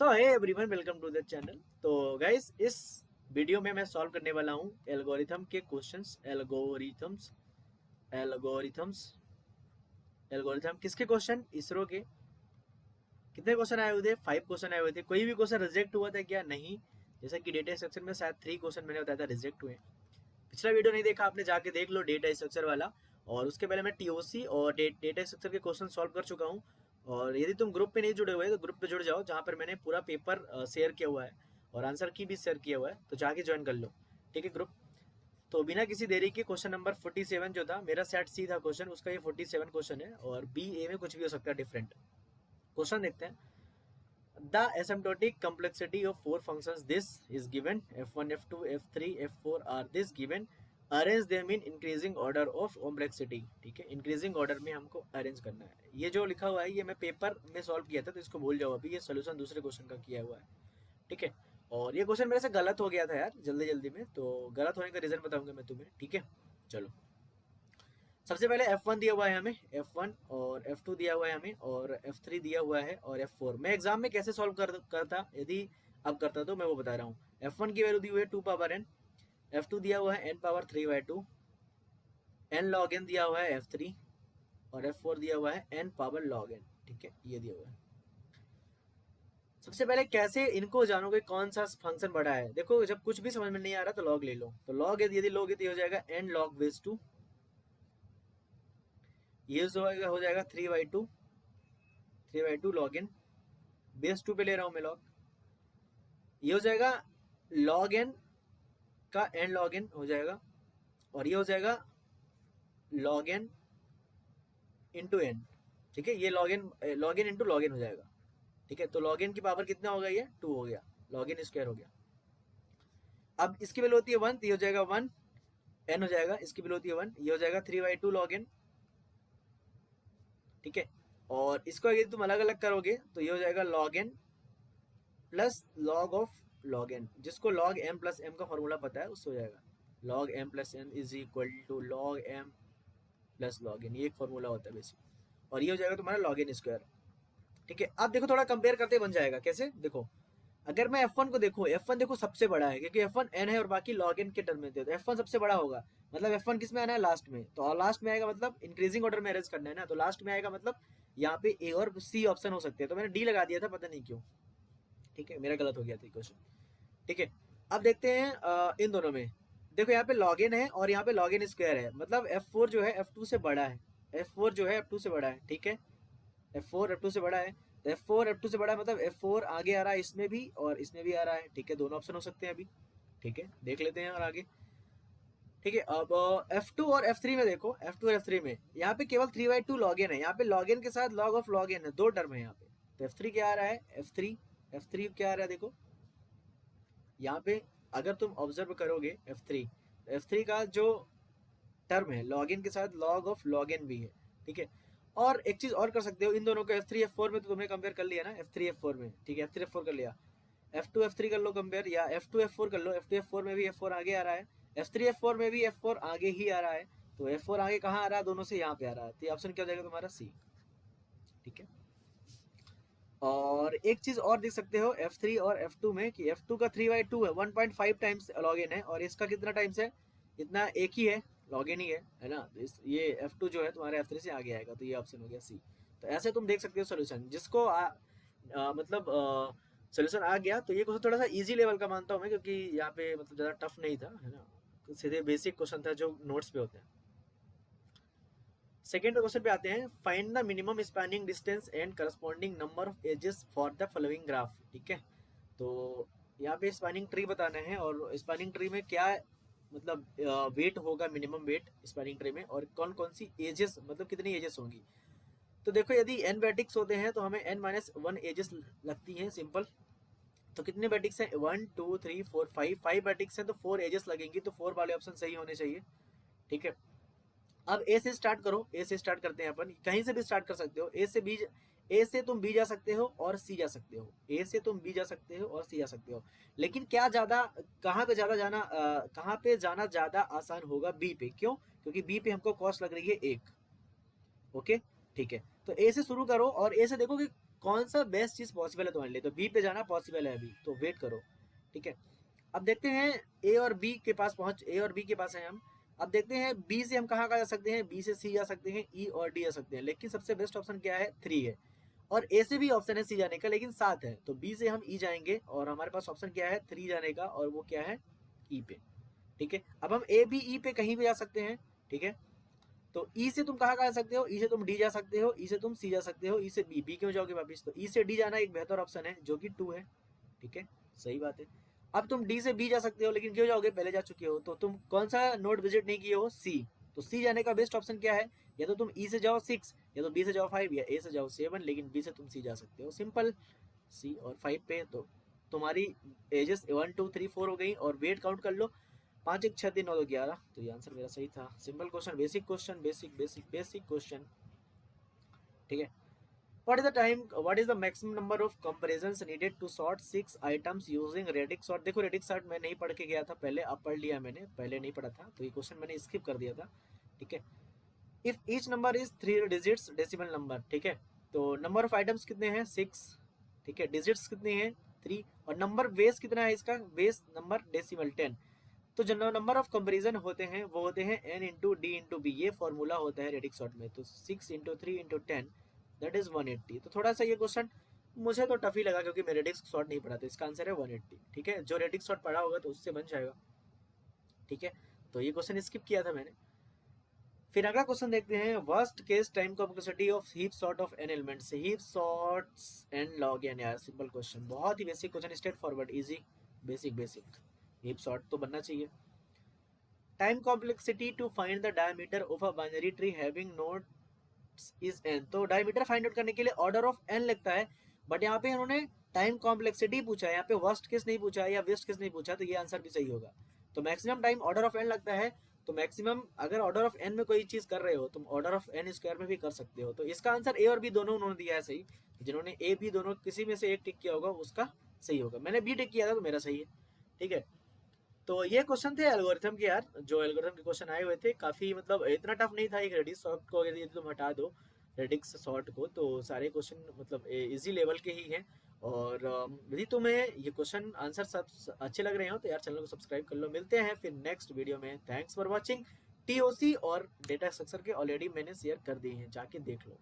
So hey everyone, welcome to the channel. तो guys, इस video में मैं सॉल्व करने वाला हूँ एल्गोरिथम के क्वेश्चंस। एल्गोरिथम्स एल्गोरिथम किसके क्वेश्चन? इसरो के। कितने क्वेश्चन आए हुए थे? 5 क्वेश्चन आए हुए थे। कोई भी क्वेश्चन रिजेक्ट हुआ था क्या? नहीं। जैसा कि डेटा स्ट्रक्चर में शायद 3 क्वेश्चन मैंने बताया था रिजेक्ट हुए। पिछला वीडियो नहीं देखा आपने, जाके देख लो डेटा स्ट्रक्चर वाला। और उसके पहले मैं टीओसी और डेटा स्ट्रक्चर के क्वेश्चन सॉल्व कर चुका हूँ। और यदि तुम ग्रुप पे नहीं जुड़े हुए तो ग्रुप पे जुड़ जाओ, जहाँ पर मैंने पूरा पेपर शेयर किया हुआ है और आंसर की भी शेयर किया हुआ है, तो जाके ज्वाइन कर लो। ठीक है ग्रुप। तो बिना किसी देरी के क्वेश्चन नंबर 47 जो था, मेरा सेट सी था क्वेश्चन, उसका ये 47 क्वेश्चन है। और बी ए में कुछ भी हो सकता है डिफरेंट। क्वेश्चन देखते हैं। The asymptotic complexity of four functions this is given f1 f2 f3 f4 are this given. Arrange them in increasing order of complexity। ठीक है, इंक्रीजिंग ऑर्डर में हमको अरेंज करना है। ये जो लिखा हुआ है ये मैं पेपर में सॉल्व किया था, तो इसको भूल जाओ। अभी ये सोल्यूशन दूसरे क्वेश्चन का किया हुआ है। ठीक है। और ये क्वेश्चन मेरे से गलत हो गया था यार, जल्दी जल्दी में, तो गलत होने का रीजन बताऊंगा मैं तुम्हें। ठीक है, चलो। सबसे पहले F1 दिया हुआ है हमें, F1 और F2 दिया हुआ है हमें, और F3 दिया हुआ है, और F4। मैं एग्जाम में कैसे सॉल्व करता, यदि अब करता तो मैं वो बता रहा हूँ। F1 की वैल्यू दी हुई है 2 पावर n, F2 दिया हुआ है n power 3/2, n log n दिया हुआ है F3, और F4 दिया हुआ है n पावर log n। ठीक है, ये दिया हुआ है। सबसे पहले कैसे इनको जानोगे कौन सा फंक्शन बड़ा है? देखो, जब कुछ भी समझ में नहीं आ रहा तो लॉग ले लो। तो लॉग यदि लोगे तो हो जाएगा n log base 2। ये हो जाएगा 3/2 लॉग इन। बेस 2 पे ले रहा हूं मैं लॉग। ये हो जाएगा लॉग एन का एन लॉग एन हो जाएगा, और ये हो जाएगा लॉग एन इंटू एन। ठीक है, ये log N into log N हो जाएगा। ठीक है, तो लॉग एन की पावर कितना हो गया? ये 2 हो गया, लॉग एन स्क्वायर हो गया। अब इसकी वैल्यू होती है 1, तो ये हो जाएगा 1 एन हो जाएगा। इसकी वैल्यू होती है 1, ये हो जाएगा 3/2 लॉग एन। ठीक है, और इसको अगर तुम अलग अलग करोगे तो ये हो जाएगा log N plus log of log N, जिसको लॉग एम प्लस एम का फॉर्मूला पता है उससे हो जाएगा। Log M plus N is equal to log M plus log N, ये एक फॉर्मूला होता है बेसिक। और ये हो जाएगा तुम्हारा लॉग एन स्क्वायर। ठीक है, अब देखो थोड़ा कंपेयर करते बन जाएगा। कैसे? देखो, अगर मैं F1 को देखूं, F1 देखो सबसे बड़ा है, क्योंकि F1 n है और बाकी log n के टर्म में थे, तो F1 सबसे बड़ा होगा। मतलब F1 किस में आना है? लास्ट में। तो लास्ट में आएगा मतलब इंक्रीजिंग ऑर्डर में अरेंज करना है ना, तो लास्ट में आएगा मतलब यहाँ पे ए और सी ऑप्शन हो सकते हैं। तो मैंने डी लगा दिया था, पता नहीं क्यों। ठीक है, मेरा गलत हो गया था क्वेश्चन। ठीक है, अब देखते हैं इन दोनों में। देखो, यहाँ पे लॉग इन है और यहाँ पे लॉग इन स्क्वायर है, मतलब F4 जो है F2 से बड़ा है। F4 जो है F2 से बड़ा है। ठीक है, F4 F2 से बड़ा है, तो F4 F2 से बड़ा है, मतलब F4 आगे आ रहा है इसमें भी और इसमें भी आ रहा है। ठीक है, दोनों ऑप्शन हो सकते हैं अभी। ठीक है, देख लेते हैं और आगे। ठीक है, अब F2 और F3 में देखो, F2 और F3 में यहाँ पे केवल 3/2 लॉग इन है। यहाँ पे लॉग इन के साथ लॉग ऑफ लॉग इन है, दो टर्म है यहाँ पे। तो F3 क्या आ रहा है? F3 क्या आ रहा है? देखो यहाँ पे अगर तुम ऑब्जर्व करोगे F3 का जो टर्म है लॉग इन के साथ लॉग ऑफ लॉग इन भी है। ठीक है, और एक चीज और कर सकते हो इन दोनों को, F3 F4 में तो तुमने कंपेयर कर लिया ना, F3 F4 में। ठीक है, F3 F4 कर लिया। F2 F3 कर लो कंपेयर, या F2 F4 कर लो। F2 F4 में भी F4 आगे आ रहा है, F3 F4 में भी F4 आगे ही आ रहा है। तो F4 आगे कहाँ आ रहा है? दोनों से यहाँ पे आ रहा है, तो ये ऑप्शन क्या हो जाएगा तुम्हारा? सी। ठीक है, और एक चीज और देख सकते हो F3 और F2 में कि F2 का 3/2 है, 1.5 टाइम्स लॉग इन है, और इसका कितना टाइम्स है? इतना, एक ही है, लॉग इन ही है ना। तो ये F2 जो है तुम्हारे F3 से आगे आएगा, तो ये ऑप्शन हो गया सी। तो ऐसे तुम देख सकते हो सोल्यूशन, जिसको मतलब सोल्यूशन आ गया तो ये क्वेश्चन थोड़ा सा इजी लेवल का मानता हूँ मैं, क्योंकि यहाँ पे मतलब ज़्यादा टफ नहीं था, है ना। सीधे बेसिक क्वेश्चन था जो नोट्स पे होते हैं। सेकेंड क्वेश्चन पे आते हैं। Find the minimum spanning distance and corresponding number of edges for the following graph. ठीक है, तो यहाँ पे स्पैनिंग ट्री बताना है, और स्पैनिंग ट्री में क्या मतलब वेट होगा, मिनिमम वेट स्पैनिंग ट्री में, और कौन कौन सी एजेस, मतलब कितनी एजेस होंगी। तो देखो, यदि एन बैटिक्स होते हैं तो हमें n-1 एजेस लगती हैं, सिंपल। तो कितने बैटिक्स हैं? 1 2 3 4 5 बैटिक्स हैं, तो 4 एजेस लगेंगी, तो 4 वाले ऑप्शन सही होने चाहिए। ठीक है, अब ए से स्टार्ट करो। ए से स्टार्ट करते हैं अपन, कहीं से भी स्टार्ट कर सकते हो। ए से तुम बी जा सकते हो और सी जा सकते हो। ए से तुम बी जा सकते हो और सी जा सकते हो, लेकिन क्या ज्यादा, कहाँ पे ज्यादा जाना, कहाँ पे जाना ज्यादा आसान होगा? बी पे। क्यों? क्योंकि बी पे हमको कॉस्ट लग रही है 1। ओके, ठीक है, तो ए से शुरू करो और ए से देखो कि कौन सा बेस्ट चीज पॉसिबल है तुम्हारे लिए, तो बी पे जाना पॉसिबल है अभी, तो वेट करो, ठीक है। अब देखते हैं ए और बी के पास हैं हम। अब देखते हैं बी से हम कहाँ जा सकते हैं, बी से सी जा सकते हैं, ई और डी जा सकते हैं, लेकिन सबसे बेस्ट ऑप्शन क्या है, 3 है। और ए से भी ऑप्शन है सी जाने का, लेकिन 7 है, तो बी से हम ई जाएंगे और हमारे पास ऑप्शन क्या है 3 जाने का, और वो क्या है ई पे, ठीक है। अब हम ए बी ई पे कहीं भी जा सकते हैं, ठीक है। तो ई से तुम कहाँ जा सकते हो, ई से तुम डी जा सकते हो, ई से तुम सी जा सकते हो, ई से बी, बी क्यों जाओगे वापिस, तो ई से डी जाना एक बेहतर ऑप्शन है जो कि 2 है, ठीक है, सही बात है। अब तुम डी से बी जा सकते हो, लेकिन क्यों जाओगे, पहले जा चुके हो, तो तुम कौन सा नोड विजिट नहीं किए हो, सी, तो सी जाने का बेस्ट ऑप्शन क्या है, या तो तुम ई से जाओ 6, या तो बी से जाओ 5, या ए से जाओ 7, लेकिन बी से तुम सी जा सकते हो, सिंपल। सी और 5 पे तो तुम्हारी एजेस 1 2 3 4 हो गई, और वेट काउंट कर लो, 5 1 6 3 9 2 11, तो ये आंसर मेरा सही था। Simple question, basic question, basic question, ठीक है। What is the maximum number of comparisons needed to sort 6 items using radix sort? देखो radix sort मैं नहीं पढ़ के गया था पहले, अब पढ़ लिया मैंने, पहले नहीं पढ़ा था, तो ये क्वेश्चन मैंने स्किप कर दिया था, ठीक है। If each number is 3 digits decimal number, ठीक है, तो नंबर ऑफ आइटम्स कितने हैं 6, ठीक है, डिजिट्स कितने हैं 3, और नंबर बेस कितना है इसका, बेस नंबर डेसिमल 10। तो जो नंबर ऑफ कंपेरिजन होते हैं वो होते हैं n into D into B, ये फॉर्मूला होता है रेडिक्स सॉर्ट में, तो 6 इंटू 3 इंटू 10 दैट इज 180। तो थोड़ा सा ये क्वेश्चन मुझे तो टफ ही लगा, क्योंकि मैं रेडिक्स सॉर्ट नहीं पढ़ा, तो इसका आंसर है 180, ठीक है। जो रेडिक्स सॉर्ट पढ़ा होगा तो उससे बन जाएगा, ठीक है। तो ये क्वेश्चन स्किप किया था मैंने। फिर अगला क्वेश्चन देखते हैं, worst case time complexity of heap sort of n elements, heap sorts and log n, यार सिंपल क्वेश्चन, बहुत ही basic question, straightforward, easy, basic heap sort तो बनना चाहिए। Time complexity to find the diameter of a binary tree having nodes is n, तो diameter find out करने के लिए ऑर्डर ऑफ n लगता है, बट यहाँ पे उन्होंने टाइम कॉम्प्लेक्सिटी पूछा है, यहाँ पे वर्स्ट केस नहीं पूछा है या वेस्ट केस नहीं पूछा, तो ये आंसर भी सही होगा। तो maximum time order of n लगता है, तो मैक्सिमम अगर ऑर्डर ऑफ n में कोई चीज कर रहे हो तुम ऑर्डर ऑफ n स्क्वायर में भी कर सकते हो, तो इसका आंसर ए और बी दोनों उन्होंने दिया है सही, जिन्होंने ए बी दोनों किसी में से एक टिक किया होगा उसका सही होगा, मैंने बी टिक किया था तो मेरा सही है, ठीक है। तो ये क्वेश्चन थे एल्गोरिथम के यार, जो एल्गोरिथम के क्वेश्चन आए हुए थे काफी, मतलब इतना टफ नहीं था, एक रेडिक्स सॉर्ट को अगर यदि तुम हटा दो रेडिक्स सॉर्ट को, तो सारे क्वेश्चन मतलब इजी लेवल के ही हैं। और यदि तुम्हें ये क्वेश्चन आंसर सब अच्छे लग रहे हो तो यार चैनल को सब्सक्राइब कर लो, मिलते हैं फिर नेक्स्ट वीडियो में। Thanks for watching. टीओसी और डेटा स्ट्रक्चर के ऑलरेडी मैंने शेयर कर दिए हैं, जाके देख लो।